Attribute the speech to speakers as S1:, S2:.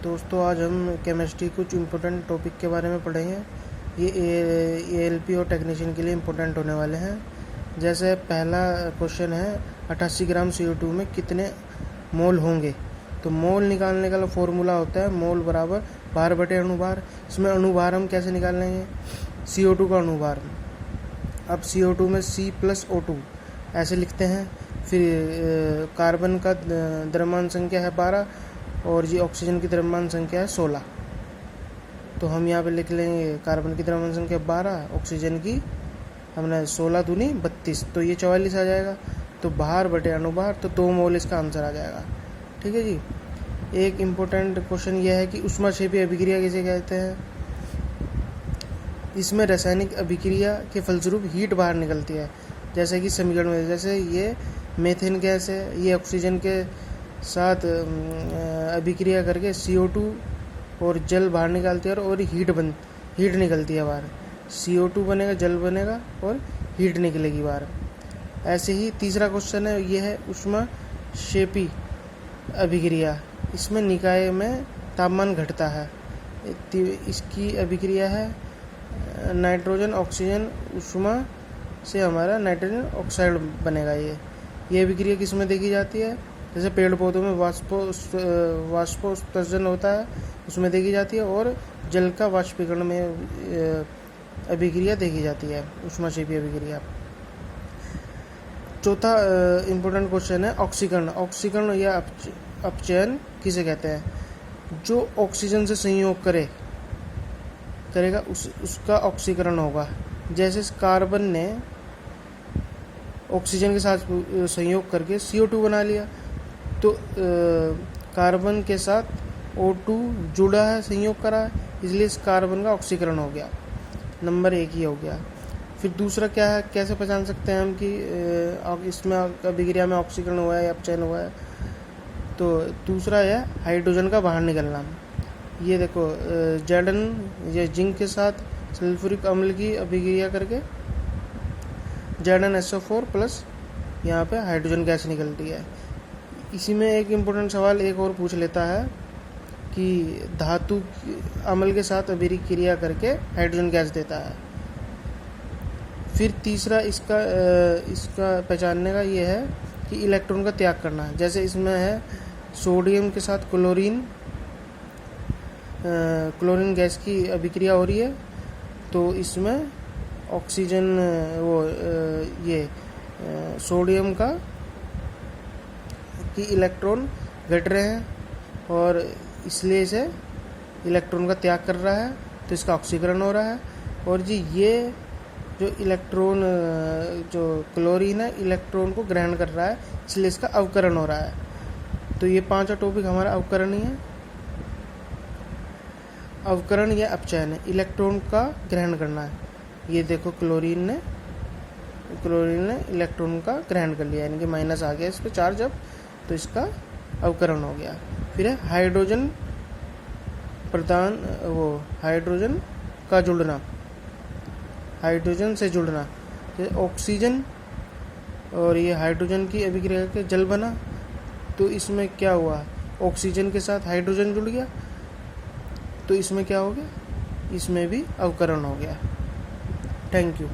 S1: दोस्तों आज हम केमिस्ट्री कुछ इम्पोर्टेंट टॉपिक के बारे में पढ़ेंगे। ये एएलपी और टेक्नीशियन के लिए इम्पोर्टेंट होने वाले हैं। जैसे पहला क्वेश्चन है 88 ग्राम CO2 में कितने मोल होंगे। तो मोल निकालने का फॉर्मूला होता है मोल बराबर भार बटे अणुभार। इसमें अणुभार हम कैसे निकाल लेंगे, CO2 का अणुभार। अब CO2 में C+O2 ऐसे लिखते हैं। फिर कार्बन का द्रव्यमान संख्या है 12 और ये ऑक्सीजन की द्रव्यमान संख्या है 16। तो हम यहाँ पे लिख लेंगे कार्बन की द्रव्यमान संख्या 12, ऑक्सीजन की हमने 16 दूनी 32, तो ये 44 आ जाएगा। तो भार बटे अणुभार, तो 2 मोल इसका आंसर आ जाएगा। ठीक है जी। एक इम्पोर्टेंट क्वेश्चन यह है कि ऊष्माक्षेपी अभिक्रिया किसे कहते हैं। इसमें रासायनिक अभिक्रिया के फलस्वरूप हीट बाहर निकलती है, जैसे कि समीकरण में, जैसे ये मीथेन गैस है, ये ऑक्सीजन के साथ अभिक्रिया करके CO2 और जल बाहर निकालती है और हीट निकलती है बाहर। CO2 बनेगा, जल बनेगा और हीट निकलेगी बाहर। ऐसे ही तीसरा क्वेश्चन है, ये है ऊष्माक्षेपी अभिक्रिया। इसमें निकाय में तापमान घटता है। इसकी अभिक्रिया है नाइट्रोजन ऑक्सीजन ऊष्मा से हमारा नाइट्रोजन ऑक्साइड बनेगा। ये अभिक्रिया किस में देखी जाती है, जैसे पेड़ पौधों में वाष्पोत्सर्जन होता है उसमें देखी जाती है, और जल का वाष्पीकरण में अभिक्रिया देखी जाती है, ऊष्माक्षेपी अभिक्रिया। चौथा इम्पोर्टेंट क्वेश्चन है ऑक्सीकरण। ऑक्सीकरण या अपचयन किसे कहते हैं। जो ऑक्सीजन से संयोग करेगा उसका ऑक्सीकरण होगा। जैसे कार्बन ने ऑक्सीजन के साथ संयोग करके CO2 बना लिया, तो कार्बन के साथ O2 जुड़ा है, संयोग करा है, इसलिए इस कार्बन का ऑक्सीकरण हो गया। नंबर 1 ही हो गया। फिर दूसरा क्या है, कैसे पहचान सकते हैं हम कि इसमें अभिक्रिया में ऑक्सीकरण हुआ है या अपचयन हुआ है। तो दूसरा है हाइड्रोजन का बाहर निकलना। ये देखो Zn या जिंक के साथ सल्फ्यूरिक अम्ल की अभिक्रिया करके ZnSO4 प्लस यहाँ पे हाइड्रोजन गैस निकलती है। इसी में एक इम्पोर्टेंट सवाल एक और पूछ लेता है कि धातु अम्ल के साथ अभिक्रिया करके हाइड्रोजन गैस देता है। फिर तीसरा इसका पहचानने का ये है कि इलेक्ट्रॉन का त्याग करना है। जैसे इसमें है सोडियम के साथ क्लोरीन गैस की अभिक्रिया हो रही है, तो इसमें ऑक्सीजन सोडियम की इलेक्ट्रॉन घट रहे हैं और इसलिए इसे इलेक्ट्रॉन का त्याग कर रहा है, तो इसका ऑक्सीकरण हो रहा है। और जी ये जो क्लोरीन है इलेक्ट्रॉन को ग्रहण कर रहा है, इसलिए इसका अवकरण हो रहा है। तो ये 5 टॉपिक हमारा अवकरण ही है। अवकरण या अपचयन है, इलेक्ट्रॉन का ग्रहण करना है। ये देखो क्लोरीन ने इलेक्ट्रॉन का ग्रहण कर लिया, यानी कि माइनस आ गया इस पर चार्ज अब, तो इसका अवकरण हो गया। फिर है हाइड्रोजन का जुड़ना, हाइड्रोजन से जुड़ना। जैसे ऑक्सीजन और ये हाइड्रोजन की अभिक्रिया के जल बना, तो इसमें क्या हुआ, ऑक्सीजन के साथ हाइड्रोजन जुड़ गया, तो इसमें क्या हो गया, इसमें भी अवकरण हो गया। Thank you.